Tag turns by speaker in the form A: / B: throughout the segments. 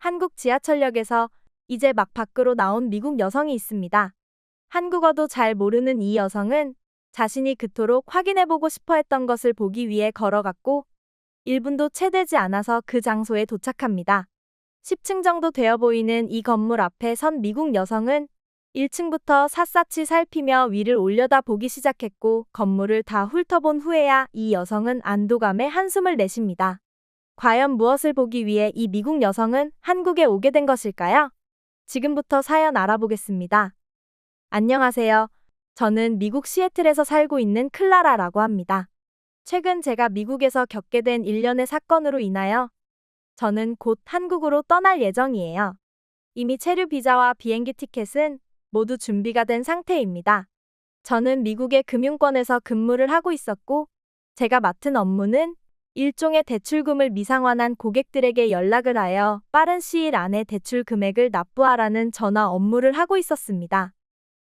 A: 한국 지하철역에서 이제 막 밖으로 나온 미국 여성이 있습니다. 한국어도 잘 모르는 이 여성은 자신이 그토록 확인해보고 싶어 했던 것을 보기 위해 걸어갔고 1분도 채 되지 않아서 그 장소에 도착합니다. 10층 정도 되어 보이는 이 건물 앞에 선 미국 여성은 1층부터 샅샅이 살피며 위를 올려다 보기 시작했고 건물을 다 훑어본 후에야 이 여성은 안도감에 한숨을 내쉽니다. 과연 무엇을 보기 위해 이 미국 여성은 한국에 오게 된 것일까요? 지금부터 사연 알아보겠습니다. 안녕하세요. 저는 미국 시애틀에서 살고 있는 클라라라고 합니다. 최근 제가 미국에서 겪게 된 일련의 사건으로 인하여 저는 곧 한국으로 떠날 예정이에요. 이미 체류 비자와 비행기 티켓은 모두 준비가 된 상태입니다. 저는 미국의 금융권에서 근무를 하고 있었고 제가 맡은 업무는 일종의 대출금을 미상환한 고객들에게 연락을 하여 빠른 시일 안에 대출 금액을 납부하라는 전화 업무를 하고 있었습니다.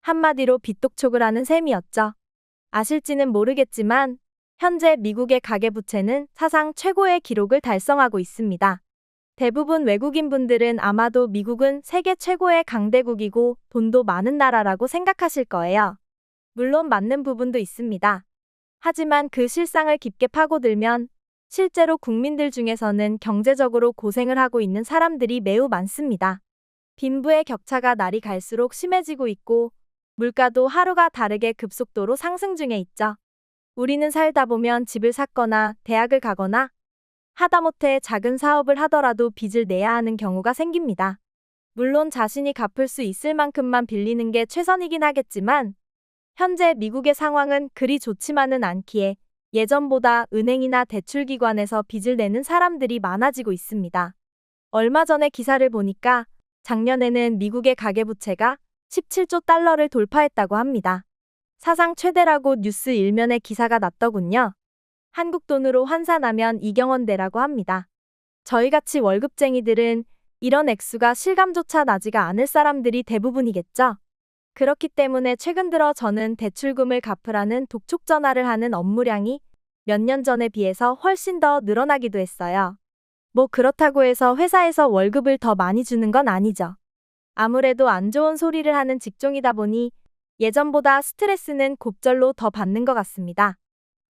A: 한마디로 빚독촉을 하는 셈이었죠. 아실지는 모르겠지만 현재 미국의 가계부채는 사상 최고의 기록을 달성하고 있습니다. 대부분 외국인분들은 아마도 미국은 세계 최고의 강대국이고 돈도 많은 나라라고 생각하실 거예요. 물론 맞는 부분도 있습니다. 하지만 그 실상을 깊게 파고들면 실제로 국민들 중에서는 경제적으로 고생을 하고 있는 사람들이 매우 많습니다. 빈부의 격차가 날이 갈수록 심해지고 있고 물가도 하루가 다르게 급속도로 상승 중에 있죠. 우리는 살다 보면 집을 샀거나 대학을 가거나 하다못해 작은 사업을 하더라도 빚을 내야 하는 경우가 생깁니다. 물론 자신이 갚을 수 있을 만큼만 빌리는 게 최선이긴 하겠지만 현재 미국의 상황은 그리 좋지만은 않기에 예전보다 은행이나 대출기관에서 빚을 내는 사람들이 많아지고 있습니다. 얼마 전에 기사를 보니까 작년에는 미국의 가계부채가 17조 달러를 돌파했다고 합니다. 사상 최대라고 뉴스 일면에 기사가 났더군요. 한국 돈으로 환산하면 이경원대라고 합니다. 저희같이 월급쟁이들은 이런 액수가 실감조차 나지가 않을 사람들이 대부분이겠죠. 그렇기 때문에 최근 들어 저는 대출금을 갚으라는 독촉 전화를 하는 업무량이 몇 년 전에 비해서 훨씬 더 늘어나기도 했어요. 뭐 그렇다고 해서 회사에서 월급을 더 많이 주는 건 아니죠. 아무래도 안 좋은 소리를 하는 직종이다 보니 예전보다 스트레스는 곱절로 더 받는 것 같습니다.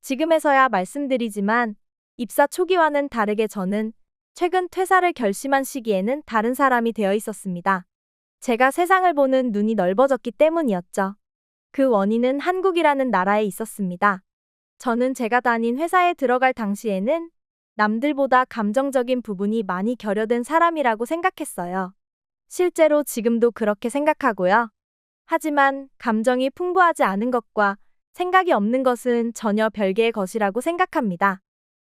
A: 지금에서야 말씀드리지만 입사 초기와는 다르게 저는 최근 퇴사를 결심한 시기에는 다른 사람이 되어 있었습니다. 제가 세상을 보는 눈이 넓어졌기 때문이었죠. 그 원인은 한국이라는 나라에 있었습니다. 저는 제가 다닌 회사에 들어갈 당시에는 남들보다 감정적인 부분이 많이 결여된 사람이라고 생각했어요. 실제로 지금도 그렇게 생각하고요. 하지만 감정이 풍부하지 않은 것과 생각이 없는 것은 전혀 별개의 것이라고 생각합니다.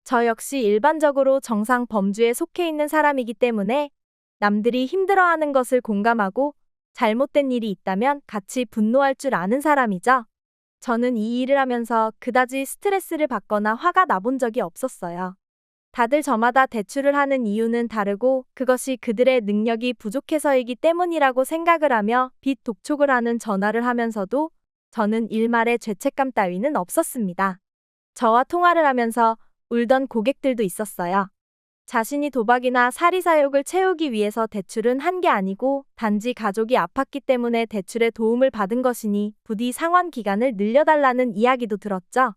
A: 저 역시 일반적으로 정상 범주에 속해 있는 사람이기 때문에 남들이 힘들어하는 것을 공감하고 잘못된 일이 있다면 같이 분노할 줄 아는 사람이죠. 저는 이 일을 하면서 그다지 스트레스를 받거나 화가 나본 적이 없었어요. 다들 저마다 대출을 하는 이유는 다르고 그것이 그들의 능력이 부족해서이기 때문이라고 생각을 하며 빚 독촉을 하는 전화를 하면서도 저는 일말의 죄책감 따위는 없었습니다. 저와 통화를 하면서 울던 고객들도 있었어요. 자신이 도박이나 사리사욕을 채우기 위해서 대출은 한 게 아니고 단지 가족이 아팠기 때문에 대출의 도움을 받은 것이니 부디 상환 기간을 늘려달라는 이야기도 들었죠.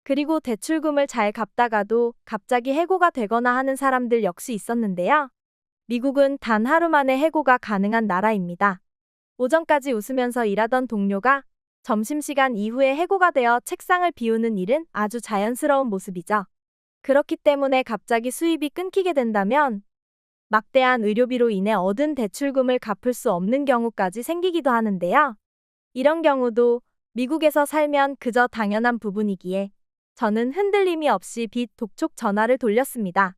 A: 그리고 대출금을 잘 갚다가도 갑자기 해고가 되거나 하는 사람들 역시 있었는데요. 미국은 단 하루 만에 해고가 가능한 나라입니다. 오전까지 웃으면서 일하던 동료가 점심시간 이후에 해고가 되어 책상을 비우는 일은 아주 자연스러운 모습이죠. 그렇기 때문에 갑자기 수입이 끊기게 된다면 막대한 의료비로 인해 얻은 대출금을 갚을 수 없는 경우까지 생기기도 하는데요. 이런 경우도 미국에서 살면 그저 당연한 부분이기에 저는 흔들림이 없이 빚 독촉 전화를 돌렸습니다.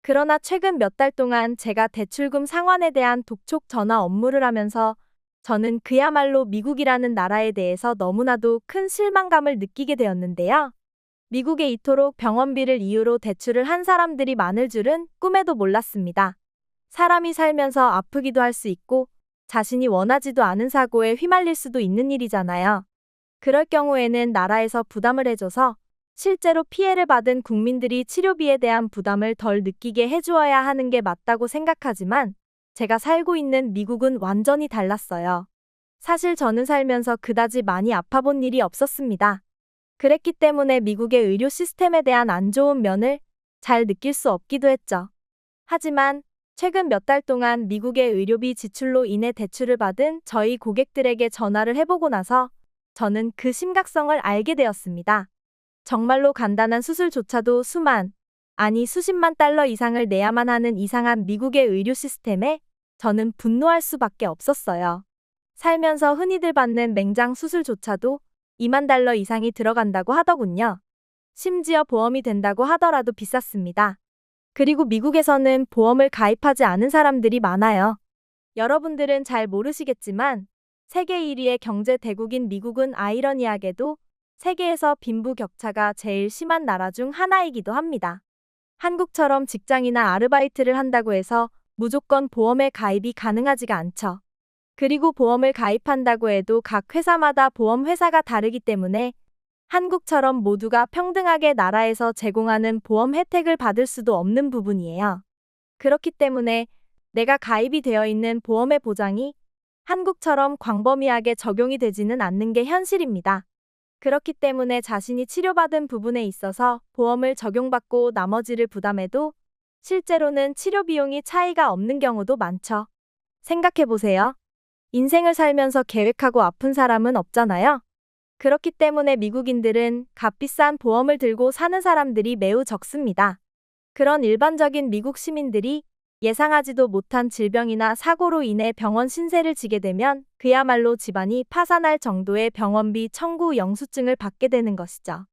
A: 그러나 최근 몇 달 동안 제가 대출금 상환에 대한 독촉 전화 업무를 하면서 저는 그야말로 미국이라는 나라에 대해서 너무나도 큰 실망감을 느끼게 되었는데요. 미국에 이토록 병원비를 이유로 대출을 한 사람들이 많을 줄은 꿈에도 몰랐습니다. 사람이 살면서 아프기도 할 수 있고 자신이 원하지도 않은 사고에 휘말릴 수도 있는 일이잖아요. 그럴 경우에는 나라에서 부담을 해줘서 실제로 피해를 받은 국민들이 치료비에 대한 부담을 덜 느끼게 해주어야 하는 게 맞다고 생각하지만 제가 살고 있는 미국은 완전히 달랐어요. 사실 저는 살면서 그다지 많이 아파본 일이 없었습니다. 그랬기 때문에 미국의 의료 시스템에 대한 안 좋은 면을 잘 느낄 수 없기도 했죠. 하지만 최근 몇 달 동안 미국의 의료비 지출로 인해 대출을 받은 저희 고객들에게 전화를 해보고 나서 저는 그 심각성을 알게 되었습니다. 정말로 간단한 수술조차도 아니 수십만 달러 이상을 내야만 하는 이상한 미국의 의료 시스템에 저는 분노할 수밖에 없었어요. 살면서 흔히들 받는 맹장 수술조차도 2만 달러 이상이 들어간다고 하더군요. 심지어 보험이 된다고 하더라도 비쌌습니다. 그리고 미국에서는 보험을 가입하지 않은 사람들이 많아요. 여러분들은 잘 모르시겠지만 세계 1위의 경제 대국인 미국은 아이러니하게도 세계에서 빈부격차가 제일 심한 나라 중 하나이기도 합니다. 한국처럼 직장이나 아르바이트를 한다고 해서 무조건 보험에 가입이 가능하지가 않죠. 그리고 보험을 가입한다고 해도 각 회사마다 보험 회사가 다르기 때문에 한국처럼 모두가 평등하게 나라에서 제공하는 보험 혜택을 받을 수도 없는 부분이에요. 그렇기 때문에 내가 가입이 되어 있는 보험의 보장이 한국처럼 광범위하게 적용이 되지는 않는 게 현실입니다. 그렇기 때문에 자신이 치료받은 부분에 있어서 보험을 적용받고 나머지를 부담해도 실제로는 치료 비용이 차이가 없는 경우도 많죠. 생각해보세요. 인생을 살면서 계획하고 아픈 사람은 없잖아요. 그렇기 때문에 미국인들은 값비싼 보험을 들고 사는 사람들이 매우 적습니다. 그런 일반적인 미국 시민들이 예상하지도 못한 질병이나 사고로 인해 병원 신세를 지게 되면 그야말로 집안이 파산할 정도의 병원비 청구 영수증을 받게 되는 것이죠.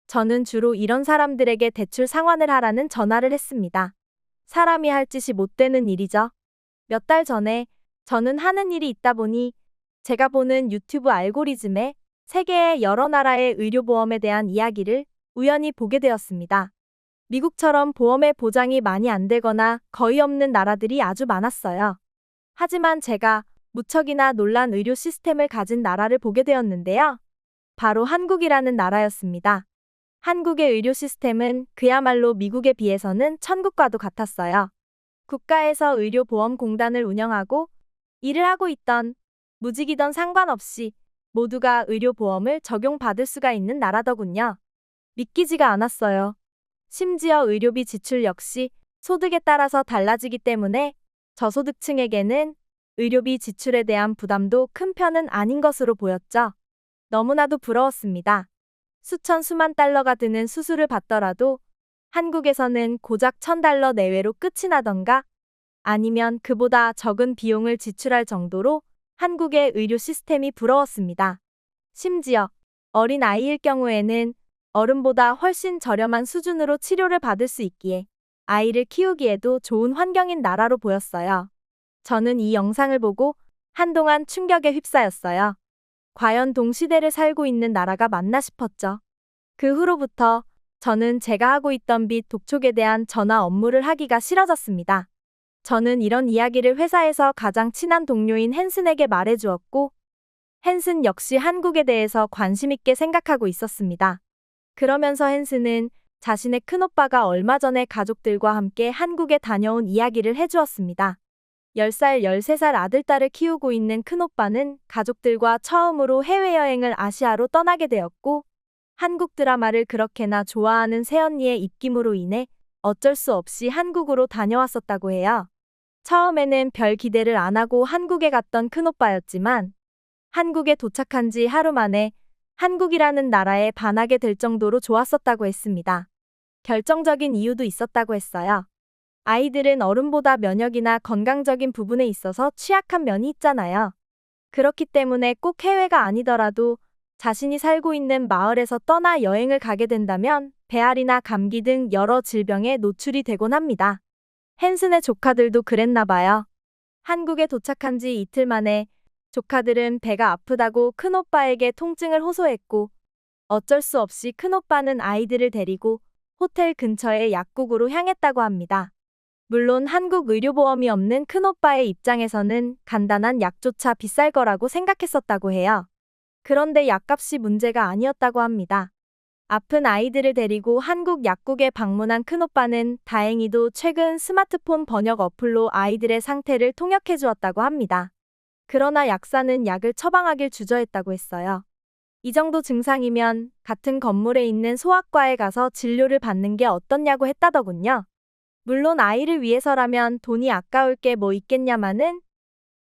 A: 저는 주로 이런 사람들에게 대출 상환을 하라는 전화를 했습니다. 사람이 할 짓이 못 되는 일이죠. 몇 달 전에 저는 하는 일이 있다 보니 제가 보는 유튜브 알고리즘에 세계의 여러 나라의 의료보험에 대한 이야기를 우연히 보게 되었습니다. 미국처럼 보험의 보장이 많이 안 되거나 거의 없는 나라들이 아주 많았어요. 하지만 제가 무척이나 놀란 의료 시스템을 가진 나라를 보게 되었는데요. 바로 한국이라는 나라였습니다. 한국의 의료 시스템은 그야말로 미국에 비해서는 천국과도 같았어요. 국가에서 의료보험공단을 운영하고 일을 하고 있던 무직이던 상관없이 모두가 의료보험을 적용받을 수가 있는 나라더군요. 믿기지가 않았어요. 심지어 의료비 지출 역시 소득에 따라서 달라지기 때문에 저소득층에게는 의료비 지출에 대한 부담도 큰 편은 아닌 것으로 보였죠. 너무나도 부러웠습니다. 수천 수만 달러가 드는 수술을 받더라도 한국에서는 고작 1,000달러 내외로 끝이 나던가 아니면 그보다 적은 비용을 지출할 정도로 한국의 의료 시스템이 부러웠습니다. 심지어 어린 아이일 경우에는 어른보다 훨씬 저렴한 수준으로 치료를 받을 수 있기에 아이를 키우기에도 좋은 환경인 나라로 보였어요. 저는 이 영상을 보고 한동안 충격에 휩싸였어요. 과연 동시대를 살고 있는 나라가 맞나 싶었죠. 그 후로부터 저는 제가 하고 있던 빚 독촉에 대한 전화 업무를 하기가 싫어졌습니다. 저는 이런 이야기를 회사에서 가장 친한 동료인 헨슨에게 말해주었고 헨슨 역시 한국에 대해서 관심 있게 생각하고 있었습니다. 그러면서 헨슨은 자신의 큰오빠가 얼마 전에 가족들과 함께 한국에 다녀온 이야기를 해주었습니다. 10살, 13살 아들딸을 키우고 있는 큰오빠는 가족들과 처음으로 해외여행을 아시아로 떠나게 되었고 한국 드라마를 그렇게나 좋아하는 새언니의 입김으로 인해 어쩔 수 없이 한국으로 다녀왔었다고 해요. 처음에는 별 기대를 안 하고 한국에 갔던 큰오빠였지만 한국에 도착한 지 하루 만에 한국이라는 나라에 반하게 될 정도로 좋았었다고 했습니다. 결정적인 이유도 있었다고 했어요. 아이들은 어른보다 면역이나 건강적인 부분에 있어서 취약한 면이 있잖아요. 그렇기 때문에 꼭 해외가 아니더라도 자신이 살고 있는 마을에서 떠나 여행을 가게 된다면 배앓이나 감기 등 여러 질병에 노출이 되곤 합니다. 헨슨의 조카들도 그랬나 봐요. 한국에 도착한 지 이틀 만에 조카들은 배가 아프다고 큰오빠에게 통증을 호소했고 어쩔 수 없이 큰오빠는 아이들을 데리고 호텔 근처의 약국으로 향했다고 합니다. 물론 한국 의료보험이 없는 큰오빠의 입장에서는 간단한 약조차 비쌀 거라고 생각했었다고 해요. 그런데 약값이 문제가 아니었다고 합니다. 아픈 아이들을 데리고 한국 약국에 방문한 큰오빠는 다행히도 최근 스마트폰 번역 어플로 아이들의 상태를 통역해 주었다고 합니다. 그러나 약사는 약을 처방하길 주저했다고 했어요. 이 정도 증상이면 같은 건물에 있는 소아과에 가서 진료를 받는 게 어떻냐고 했다더군요. 물론 아이를 위해서라면 돈이 아까울 게 뭐 있겠냐마는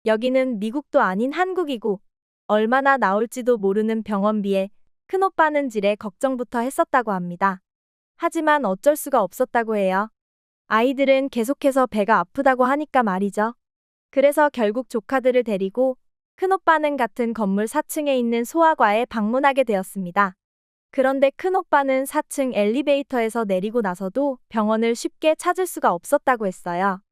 A: 여기는 미국도 아닌 한국이고 얼마나 나올지도 모르는 병원비에 큰오빠는 지레 걱정부터 했었다고 합니다. 하지만 어쩔 수가 없었다고 해요. 아이들은 계속해서 배가 아프다고 하니까 말이죠. 그래서 결국 조카들을 데리고 큰오빠는 같은 건물 4층에 있는 소아과에 방문하게 되었습니다. 그런데 큰오빠는 4층 엘리베이터에서 내리고 나서도 병원을 쉽게 찾을 수가 없었다고 했어요.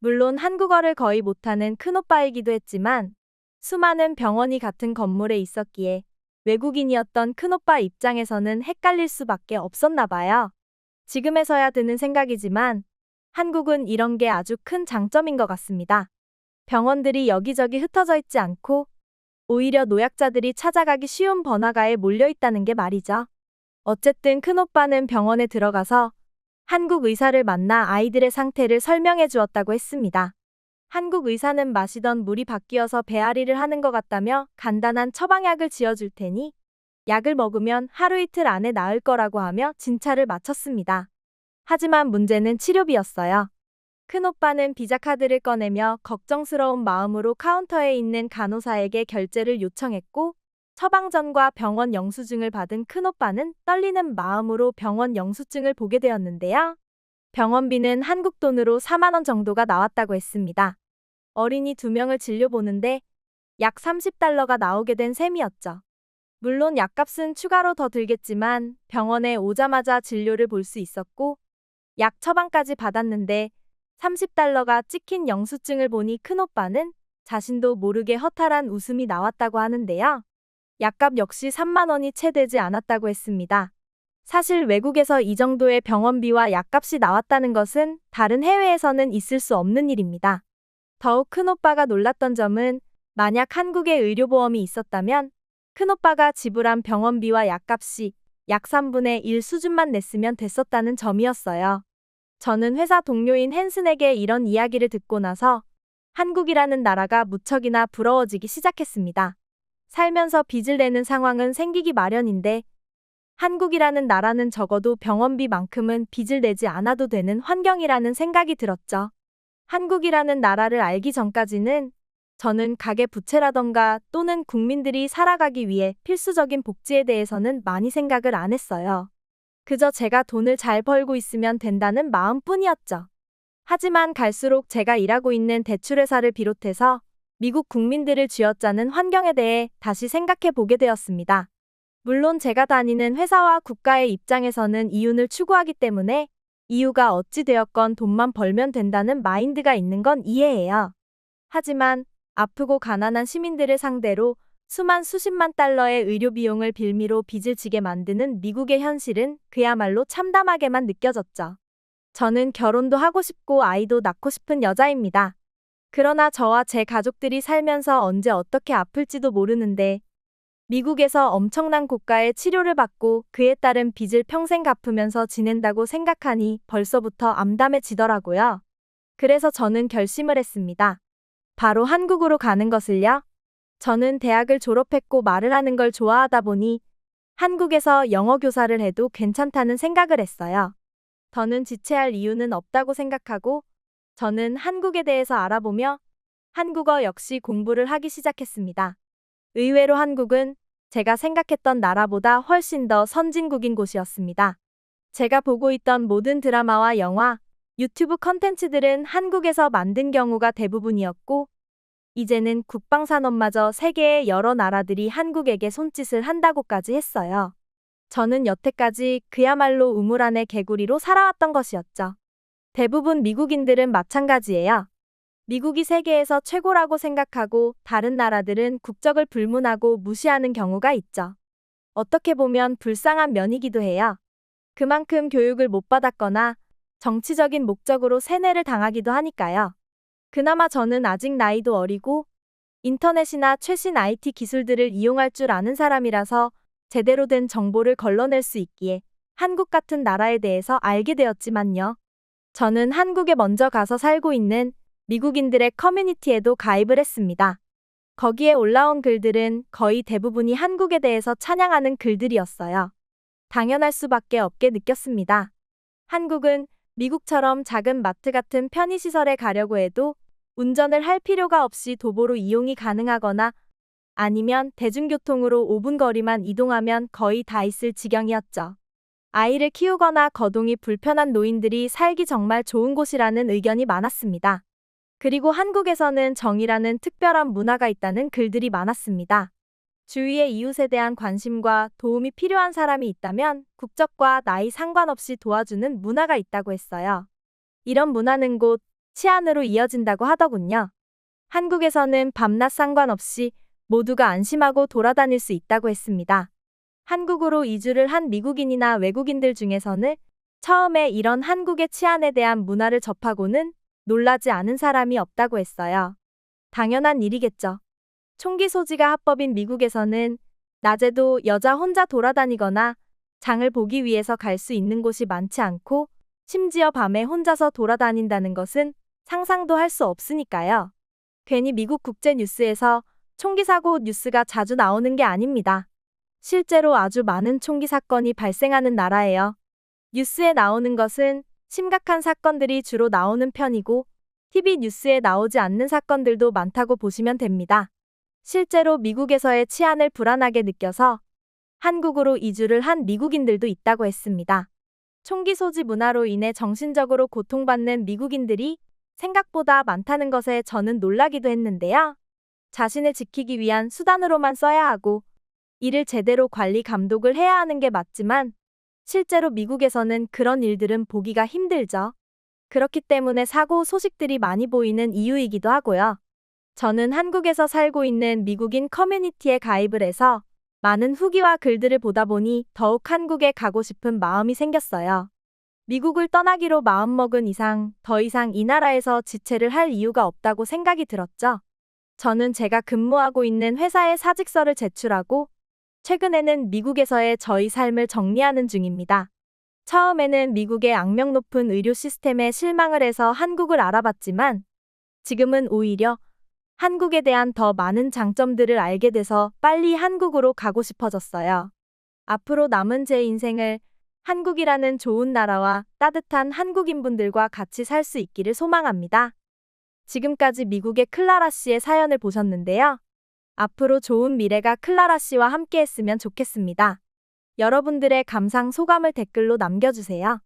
A: 물론 한국어를 거의 못하는 큰오빠이기도 했지만 수많은 병원이 같은 건물에 있었기에 외국인이었던 큰오빠 입장에서는 헷갈릴 수밖에 없었나 봐요. 지금에서야 드는 생각이지만 한국은 이런 게 아주 큰 장점인 것 같습니다. 병원들이 여기저기 흩어져 있지 않고 오히려 노약자들이 찾아가기 쉬운 번화가에 몰려 있다는 게 말이죠. 어쨌든 큰오빠는 병원에 들어가서 한국 의사를 만나 아이들의 상태를 설명해 주었다고 했습니다. 한국 의사는 마시던 물이 바뀌어서 배앓이를 하는 것 같다며 간단한 처방약을 지어줄 테니 약을 먹으면 하루 이틀 안에 나을 거라고 하며 진찰을 마쳤습니다. 하지만 문제는 치료비였어요. 큰오빠는 비자카드를 꺼내며 걱정스러운 마음으로 카운터에 있는 간호사에게 결제를 요청했고 처방전과 병원 영수증을 받은 큰오빠는 떨리는 마음으로 병원 영수증을 보게 되었는데요. 병원비는 한국 돈으로 4만 원 정도가 나왔다고 했습니다. 어린이 2명을 진료보는데 약 30달러가 나오게 된 셈이었죠. 물론 약값은 추가로 더 들겠지만 병원에 오자마자 진료를 볼 수 있었고 약 처방까지 받았는데 30달러가 찍힌 영수증을 보니 큰오빠는 자신도 모르게 허탈한 웃음이 나왔다고 하는데요. 약값 역시 3만 원이 채 되지 않았다고 했습니다. 사실 외국에서 이 정도의 병원비와 약값이 나왔다는 것은 다른 해외에서는 있을 수 없는 일입니다. 더욱 큰오빠가 놀랐던 점은 만약 한국에 의료보험이 있었다면 큰오빠가 지불한 병원비와 약값이 약 3분의 1 수준만 냈으면 됐었다는 점이었어요. 저는 회사 동료인 헨슨에게 이런 이야기를 듣고 나서 한국이라는 나라가 무척이나 부러워지기 시작했습니다. 살면서 빚을 내는 상황은 생기기 마련인데 한국이라는 나라는 적어도 병원비만큼은 빚을 내지 않아도 되는 환경이라는 생각이 들었죠. 한국이라는 나라를 알기 전까지는 저는 가계 부채라던가 또는 국민들이 살아가기 위해 필수적인 복지에 대해서는 많이 생각을 안 했어요. 그저 제가 돈을 잘 벌고 있으면 된다는 마음뿐이었죠. 하지만 갈수록 제가 일하고 있는 대출회사를 비롯해서 미국 국민들을 쥐어짜는 환경에 대해 다시 생각해 보게 되었습니다. 물론 제가 다니는 회사와 국가의 입장에서는 이윤을 추구하기 때문에 이유가 어찌 되었건 돈만 벌면 된다는 마인드가 있는 건 이해해요. 하지만 아프고 가난한 시민들을 상대로 수십만 달러의 의료 비용을 빌미로 빚을 지게 만드는 미국의 현실은 그야말로 참담하게만 느껴졌죠. 저는 결혼도 하고 싶고 아이도 낳고 싶은 여자입니다. 그러나 저와 제 가족들이 살면서 언제 어떻게 아플지도 모르는데 미국에서 엄청난 고가의 치료를 받고 그에 따른 빚을 평생 갚으면서 지낸다고 생각하니 벌써부터 암담해지더라고요. 그래서 저는 결심을 했습니다. 바로 한국으로 가는 것을요. 저는 대학을 졸업했고 말을 하는 걸 좋아하다 보니 한국에서 영어 교사를 해도 괜찮다는 생각을 했어요. 더는 지체할 이유는 없다고 생각하고 저는 한국에 대해서 알아보며 한국어 역시 공부를 하기 시작했습니다. 의외로 한국은 제가 생각했던 나라보다 훨씬 더 선진국인 곳이었습니다. 제가 보고 있던 모든 드라마와 영화, 유튜브 컨텐츠들은 한국에서 만든 경우가 대부분이었고 이제는 국방산업마저 세계의 여러 나라들이 한국에게 손짓을 한다고까지 했어요. 저는 여태까지 그야말로 우물 안의 개구리로 살아왔던 것이었죠. 대부분 미국인들은 마찬가지예요. 미국이 세계에서 최고라고 생각하고 다른 나라들은 국적을 불문하고 무시하는 경우가 있죠. 어떻게 보면 불쌍한 면이기도 해요. 그만큼 교육을 못 받았거나 정치적인 목적으로 세뇌를 당하기도 하니까요. 그나마 저는 아직 나이도 어리고 인터넷이나 최신 IT 기술들을 이용할 줄 아는 사람이라서 제대로 된 정보를 걸러낼 수 있기에 한국 같은 나라에 대해서 알게 되었지만요. 저는 한국에 먼저 가서 살고 있는 미국인들의 커뮤니티에도 가입을 했습니다. 거기에 올라온 글들은 거의 대부분이 한국에 대해서 찬양하는 글들이었어요. 당연할 수밖에 없게 느꼈습니다. 한국은 미국처럼 작은 마트 같은 편의시설에 가려고 해도 운전을 할 필요가 없이 도보로 이용이 가능하거나 아니면 대중교통으로 5분 거리만 이동하면 거의 다 있을 지경이었죠. 아이를 키우거나 거동이 불편한 노인들이 살기 정말 좋은 곳이라는 의견이 많았습니다. 그리고 한국에서는 정이라는 특별한 문화가 있다는 글들이 많았습니다. 주위의 이웃에 대한 관심과 도움이 필요한 사람이 있다면 국적과 나이 상관없이 도와주는 문화가 있다고 했어요. 이런 문화는 곧 치안으로 이어진다고 하더군요. 한국에서는 밤낮 상관없이 모두가 안심하고 돌아다닐 수 있다고 했습니다. 한국으로 이주를 한 미국인이나 외국인들 중에서는 처음에 이런 한국의 치안에 대한 문화를 접하고는 놀라지 않은 사람이 없다고 했어요. 당연한 일이겠죠. 총기 소지가 합법인 미국에서는 낮에도 여자 혼자 돌아다니거나 장을 보기 위해서 갈 수 있는 곳이 많지 않고 심지어 밤에 혼자서 돌아다닌다는 것은 상상도 할 수 없으니까요. 괜히 미국 국제 뉴스에서 총기 사고 뉴스가 자주 나오는 게 아닙니다. 실제로 아주 많은 총기 사건이 발생하는 나라예요. 뉴스에 나오는 것은 심각한 사건들이 주로 나오는 편이고 TV 뉴스에 나오지 않는 사건들도 많다고 보시면 됩니다. 실제로 미국에서의 치안을 불안하게 느껴서 한국으로 이주를 한 미국인들도 있다고 했습니다. 총기 소지 문화로 인해 정신적으로 고통받는 미국인들이 생각보다 많다는 것에 저는 놀라기도 했는데요. 자신을 지키기 위한 수단으로만 써야 하고 이를 제대로 관리 감독을 해야 하는 게 맞지만 실제로 미국에서는 그런 일들은 보기가 힘들죠. 그렇기 때문에 사고 소식들이 많이 보이는 이유이기도 하고요. 저는 한국에서 살고 있는 미국인 커뮤니티에 가입을 해서 많은 후기와 글들을 보다 보니 더욱 한국에 가고 싶은 마음이 생겼어요. 미국을 떠나기로 마음먹은 이상 더 이상 이 나라에서 지체를 할 이유가 없다고 생각이 들었죠. 저는 제가 근무하고 있는 회사에 사직서를 제출하고 최근에는 미국에서의 저희 삶을 정리하는 중입니다. 처음에는 미국의 악명 높은 의료 시스템에 실망을 해서 한국을 알아봤지만 지금은 오히려 한국에 대한 더 많은 장점들을 알게 돼서 빨리 한국으로 가고 싶어졌어요. 앞으로 남은 제 인생을 한국이라는 좋은 나라와 따뜻한 한국인분들과 같이 살 수 있기를 소망합니다. 지금까지 미국의 클라라 씨의 사연을 보셨는데요. 앞으로 좋은 미래가 클라라 씨와 함께 했으면 좋겠습니다. 여러분들의 감상 소감을 댓글로 남겨주세요.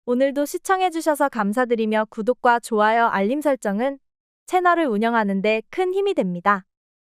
A: 오늘도 시청해주셔서 감사드리며 구독과 좋아요 알림 설정은 채널을 운영하는 데 큰 힘이 됩니다.